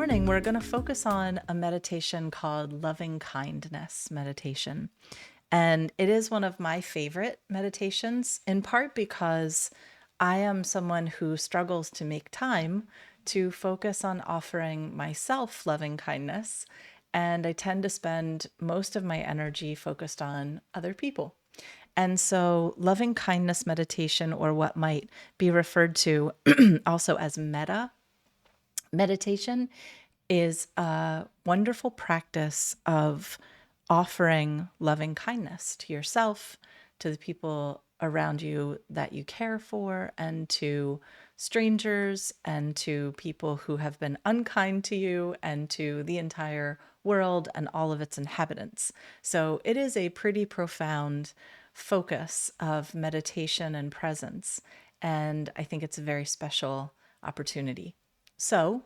morning, we're going to focus on a meditation called loving kindness meditation. And it is one of my favorite meditations, in part because I am someone who struggles to make time to focus on offering myself loving kindness. And I tend to spend most of my energy focused on other people. And so, loving kindness meditation, or what might be referred to also as metta meditation, is a wonderful practice of offering loving kindness to yourself, to the people around you that you care for, and to strangers, and to people who have been unkind to you, and to the entire world and all of its inhabitants. So it is a pretty profound focus of meditation and presence. And I think it's a very special opportunity. So,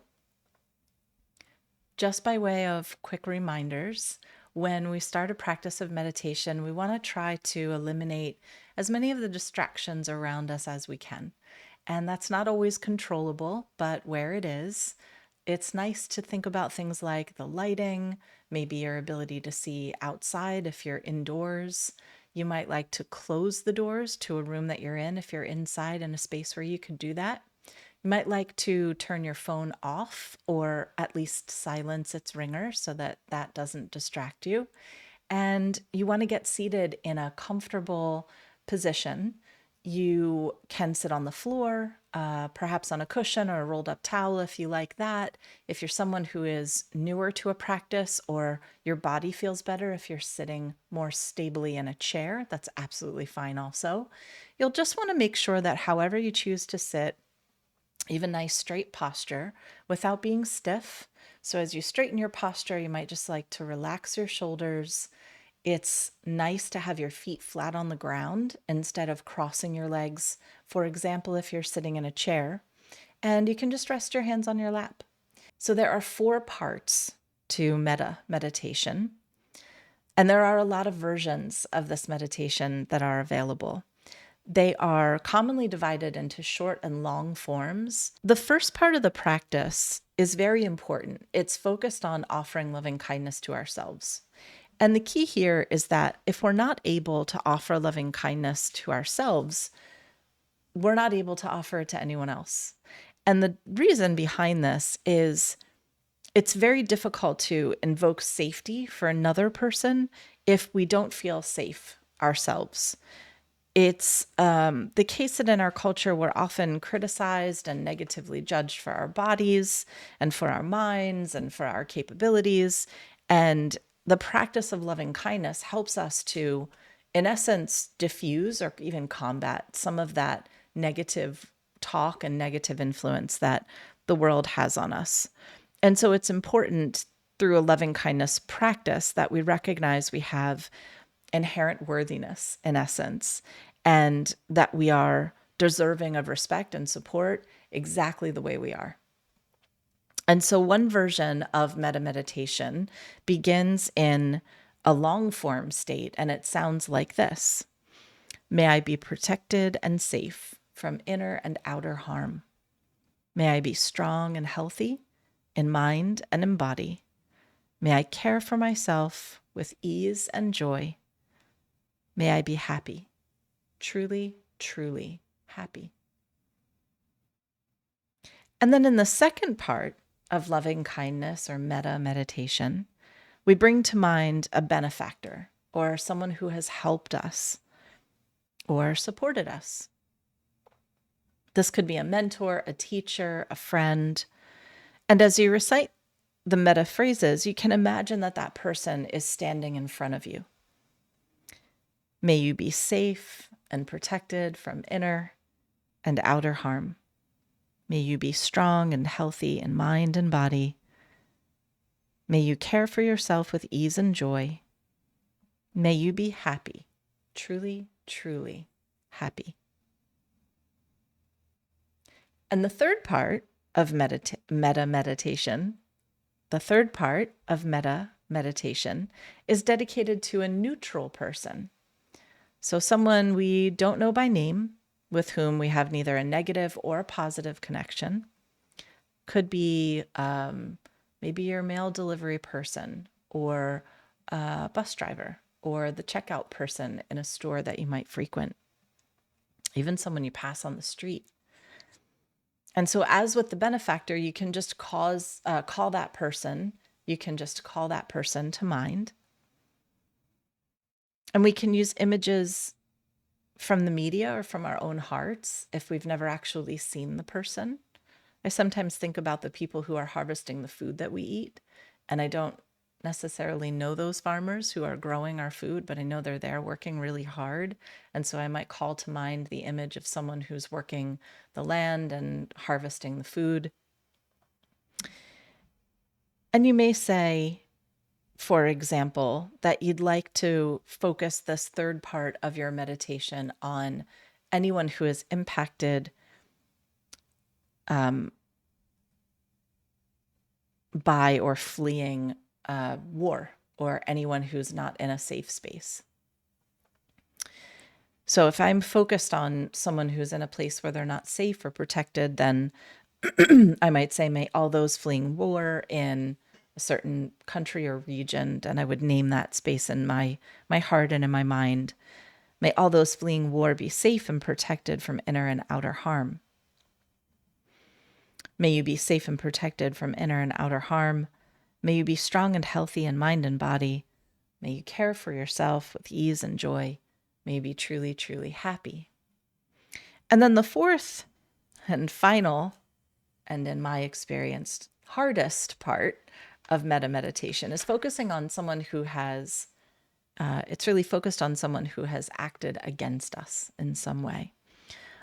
just by way of quick reminders, when we start a practice of meditation, we want to try to eliminate as many of the distractions around us as we can. And that's not always controllable, but where it is, it's nice to think about things like the lighting, maybe your ability to see outside if you're indoors. You might like to close the doors to a room that you're in if you're inside in a space where you could do that. You might like to turn your phone off or at least silence its ringer so that that doesn't distract you. And you want to get seated in a comfortable position. You can sit on the floor, perhaps on a cushion or a rolled up towel if you like that. If you're someone who is newer to a practice, or your body feels better if you're sitting more stably in a chair, that's absolutely fine also. You'll just want to make sure that however you choose to sit, even nice straight posture without being stiff. So as you straighten your posture, you might just like to relax your shoulders. It's nice to have your feet flat on the ground instead of crossing your legs, for example, if you're sitting in a chair. And you can just rest your hands on your lap. So there are 4 parts to metta meditation. And there are a lot of versions of this meditation that are available. They are commonly divided into short and long forms. The first part of the practice is very important. It's focused on offering loving kindness to ourselves. And the key here is that if we're not able to offer loving kindness to ourselves, we're not able to offer it to anyone else. And the reason behind this is it's very difficult to invoke safety for another person if we don't feel safe ourselves. It's the case that in our culture, we're often criticized and negatively judged for our bodies and for our minds and for our capabilities. And the practice of loving kindness helps us to, in essence, diffuse or even combat some of that negative talk and negative influence that the world has on us. And so it's important through a loving kindness practice that we recognize we have inherent worthiness, in essence, and that we are deserving of respect and support exactly the way we are. And so one version of metta meditation begins in a long form state, and it sounds like this: May I be protected and safe from inner and outer harm. May I be strong and healthy in mind and in body. May I care for myself with ease and joy. May I be happy, truly, truly happy. And then in the second part of loving kindness or metta meditation, we bring to mind a benefactor or someone who has helped us or supported us. This could be a mentor, a teacher, a friend. And as you recite the metta phrases, you can imagine that that person is standing in front of you. May you be safe and protected from inner and outer harm. May you be strong and healthy in mind and body. May you care for yourself with ease and joy. May you be happy, truly, truly happy. And the third part of metta meditation, is dedicated to a neutral person. So someone we don't know by name, with whom we have neither a negative or a positive connection. Could be Maybe you're a mail delivery person or a bus driver or the checkout person in a store that you might frequent, even someone you pass on the street. And so, as with the benefactor, you can just call that person. You can just call that person to mind. And we can use images from the media or from our own hearts if we've never actually seen the person. I sometimes think about the people who are harvesting the food that we eat, and I don't necessarily know those farmers who are growing our food, but I know they're there working really hard. And so I might call to mind the image of someone who's working the land and harvesting the food. And you may say, for example, that you'd like to focus this third part of your meditation on anyone who is impacted by or fleeing war, or anyone who's not in a safe space. So if I'm focused on someone who's in a place where they're not safe or protected, then I might say, may all those fleeing war in a certain country or region, and I would name that space in my heart and in my mind. May all those fleeing war be safe and protected from inner and outer harm. May you be safe and protected from inner and outer harm. May you be strong and healthy in mind and body. May you care for yourself with ease and joy. May you be truly, truly happy. And then the fourth and final, and in my experience, hardest part of metta meditation is focusing on someone who has, it's really focused on someone who has acted against us in some way.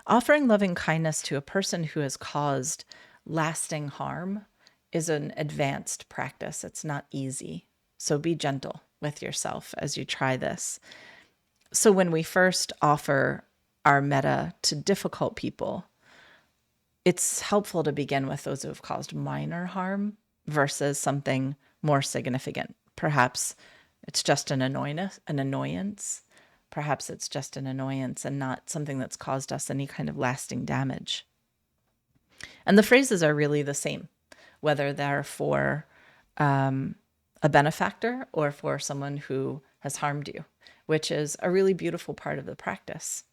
Offering loving kindness to a person who has caused lasting harm is an advanced practice. It's not easy. So be gentle with yourself as you try this. So when we first offer our metta to difficult people, it's helpful to begin with those who have caused minor harm versus something more significant. Perhaps it's just an annoyance. Perhaps it's just an annoyance and not something that's caused us any kind of lasting damage. And the phrases are really the same, whether they're for a benefactor or for someone who has harmed you, which is a really beautiful part of the practice.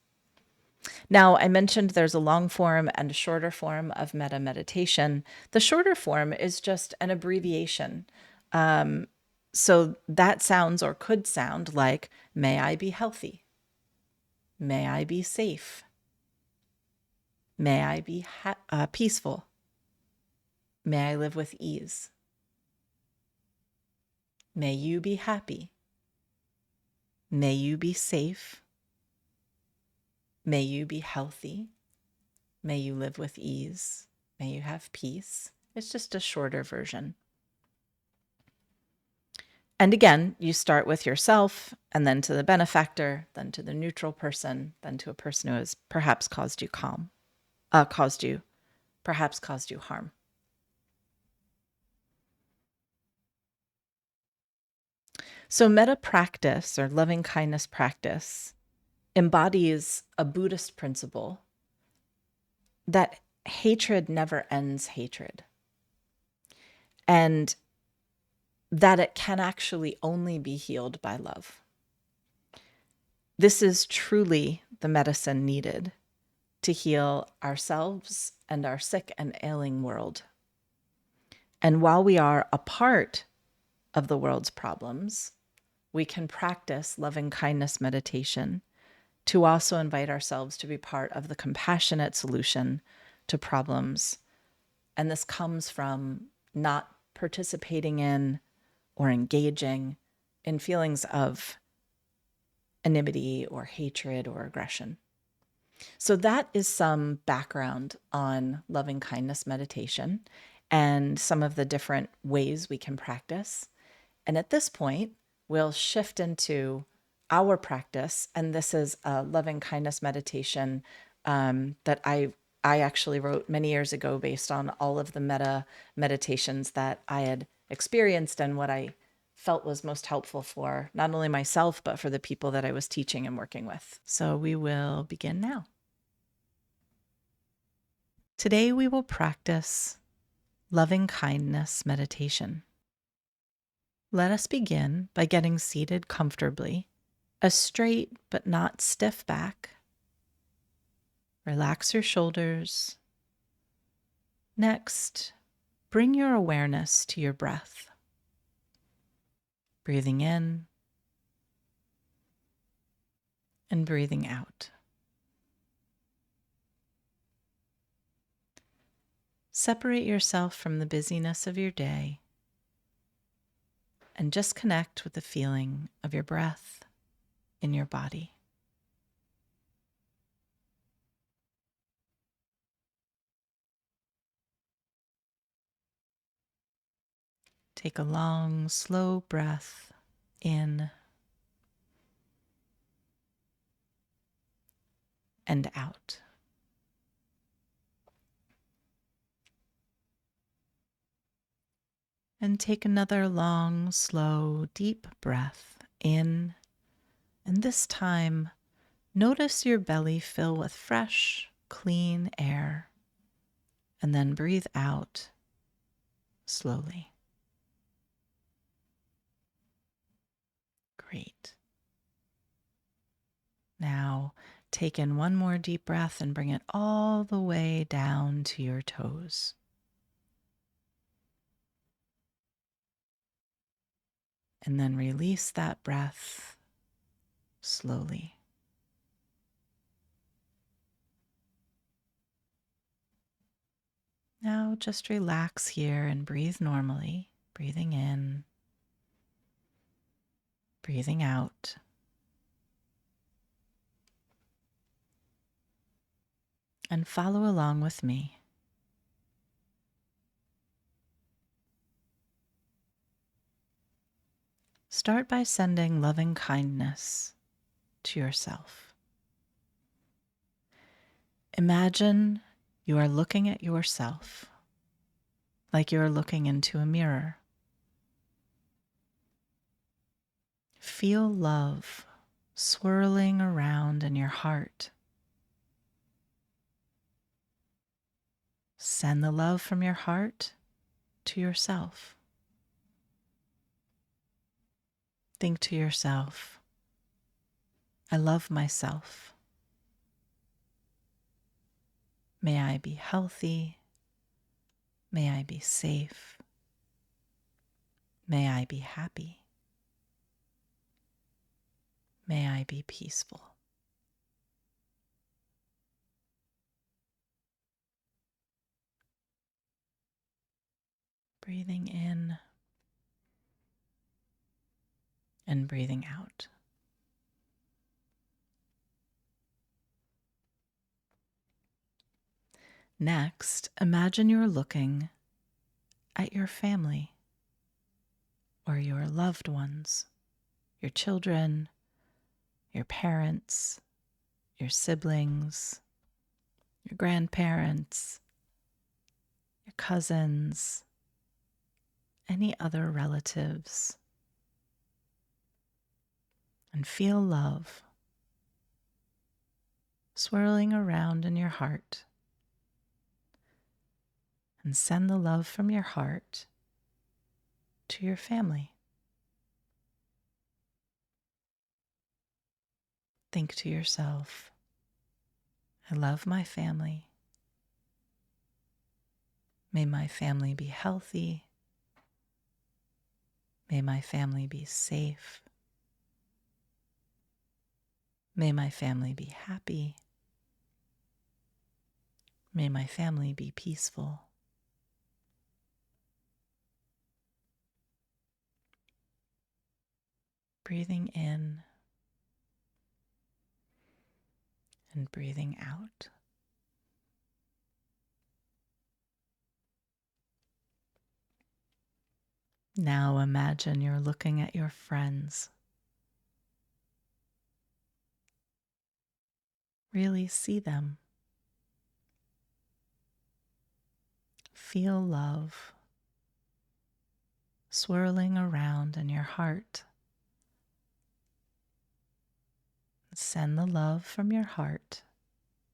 Now, I mentioned there's a long form and a shorter form of metta meditation. The shorter form is just an abbreviation. So that sounds or could sound like, may I be healthy. May I be safe. May I be peaceful. May I live with ease. May you be happy. May you be safe. May you be healthy. May you live with ease. May you have peace. It's just a shorter version. And again, you start with yourself, and then to the benefactor, then to the neutral person, then to a person who has perhaps caused you harm. So metta practice, or loving kindness practice, embodies a Buddhist principle that hatred never ends hatred, and that it can actually only be healed by love. This is truly the medicine needed to heal ourselves and our sick and ailing world. And while we are a part of the world's problems, we can practice loving kindness meditation to also invite ourselves to be part of the compassionate solution to problems. And this comes from not participating in or engaging in feelings of enmity or hatred or aggression. So that is some background on loving kindness meditation and some of the different ways we can practice. And at this point, we'll shift into our practice. And this is a loving kindness meditation that I actually wrote many years ago based on all of the metta meditations that I had experienced and what I felt was most helpful for not only myself, but for the people that I was teaching and working with. So we will begin now. Today we will practice loving kindness meditation. Let us begin by getting seated comfortably, a straight but not stiff back. Relax your shoulders. Next, bring your awareness to your breath. Breathing in and breathing out. Separate yourself from the busyness of your day and just connect with the feeling of your breath in your body. Take a long, slow breath in and out. And take another long, slow, deep breath in. And this time, notice your belly fill with fresh, clean air. And then breathe out slowly. Great. Now, take in one more deep breath and bring it all the way down to your toes. And then release that breath slowly. Now just relax here and breathe normally, breathing in, breathing out. And follow along with me. Start by sending loving kindness to yourself. Imagine you are looking at yourself like you are looking into a mirror. Feel love swirling around in your heart. Send the love from your heart to yourself. Think to yourself, I love myself. May I be healthy. May I be safe. May I be happy. May I be peaceful. Breathing in and breathing out. Next, imagine you're looking at your family or your loved ones, your children, your parents, your siblings, your grandparents, your cousins, any other relatives, and feel love swirling around in your heart. And send the love from your heart to your family. Think to yourself, I love my family. May my family be healthy. May my family be safe. May my family be happy. May my family be peaceful. Breathing in and breathing out. Now imagine you're looking at your friends. Really see them. Feel love swirling around in your heart. Send the love from your heart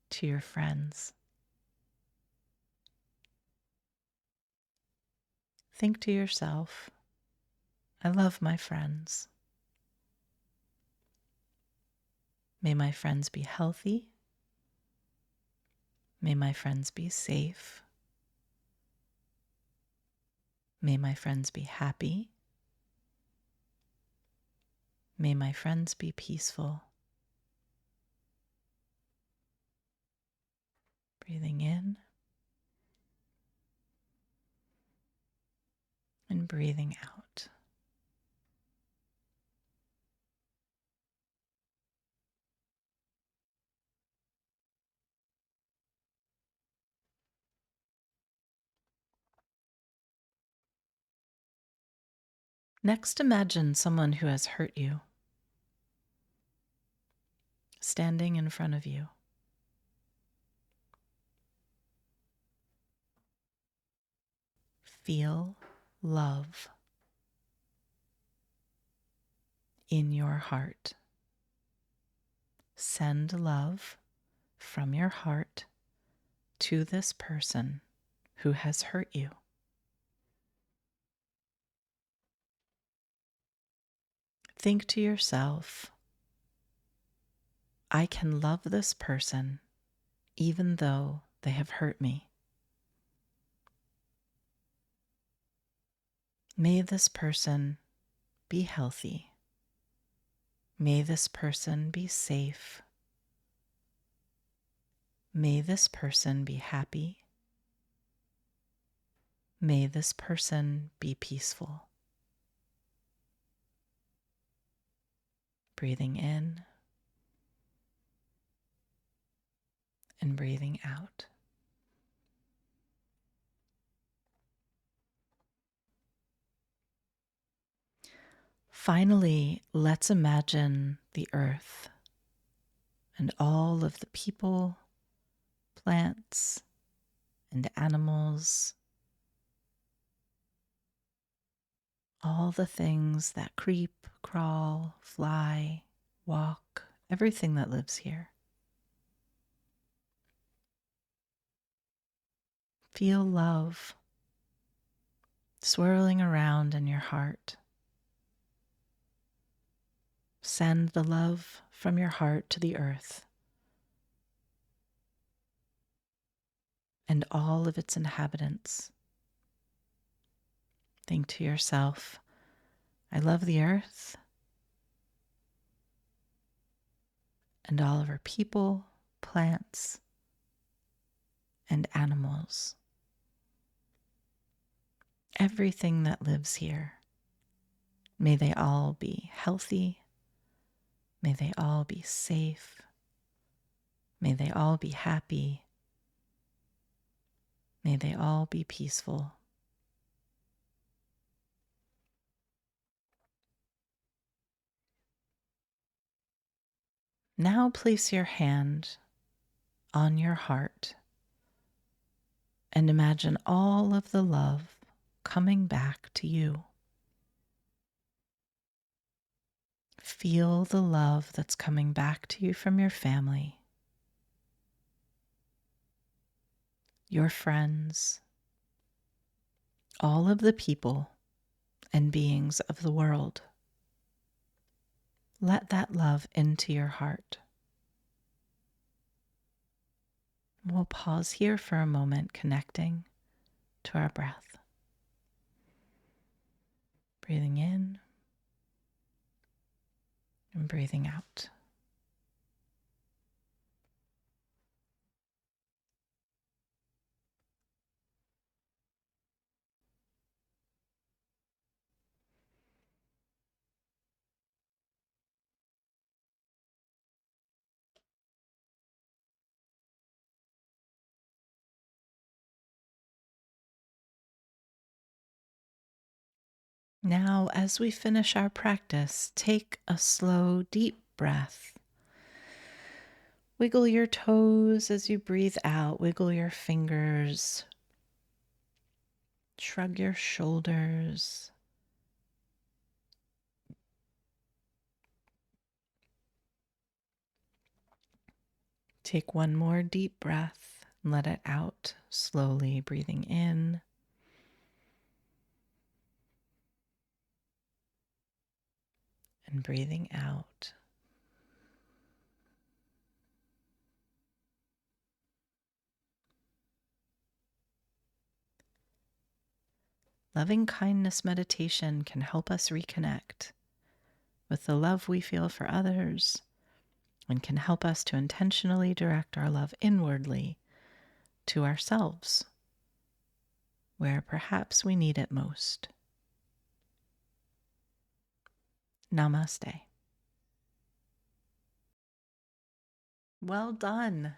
to your friends. think to yourself, I love my friends. May my friends be healthy. May my friends be safe. May my friends be happy. May my friends be peaceful. Breathing in and breathing out. Next, imagine someone who has hurt you standing in front of you. Feel love in your heart. Send love from your heart to this person who has hurt you. Think to yourself, I can love this person even though they have hurt me. May this person be healthy. May this person be safe. May this person be happy. May this person be peaceful. Breathing in and breathing out. Finally, let's imagine the earth and all of the people, plants, and animals, all the things that creep, crawl, fly, walk, everything that lives here. Feel love swirling around in your heart. Send the love from your heart to the earth and all of its inhabitants. Think to yourself, I love the earth and all of her people, plants, and animals. Everything that lives here. May they all be healthy. May they all be safe. May they all be happy. May they all be peaceful. Now place your hand on your heart and imagine all of the love coming back to you. Feel the love that's coming back to you from your family, your friends, all of the people and beings of the world. Let that love into your heart. We'll pause here for a moment, connecting to our breath. Breathing in and breathing out. Now, as we finish our practice, take a slow, deep breath. Wiggle your toes as you breathe out. Wiggle your fingers. Shrug your shoulders. Take one more deep breath and let it out slowly, breathing in and breathing out. Loving kindness meditation can help us reconnect with the love we feel for others and can help us to intentionally direct our love inwardly to ourselves, where perhaps we need it most. Namaste. Well done.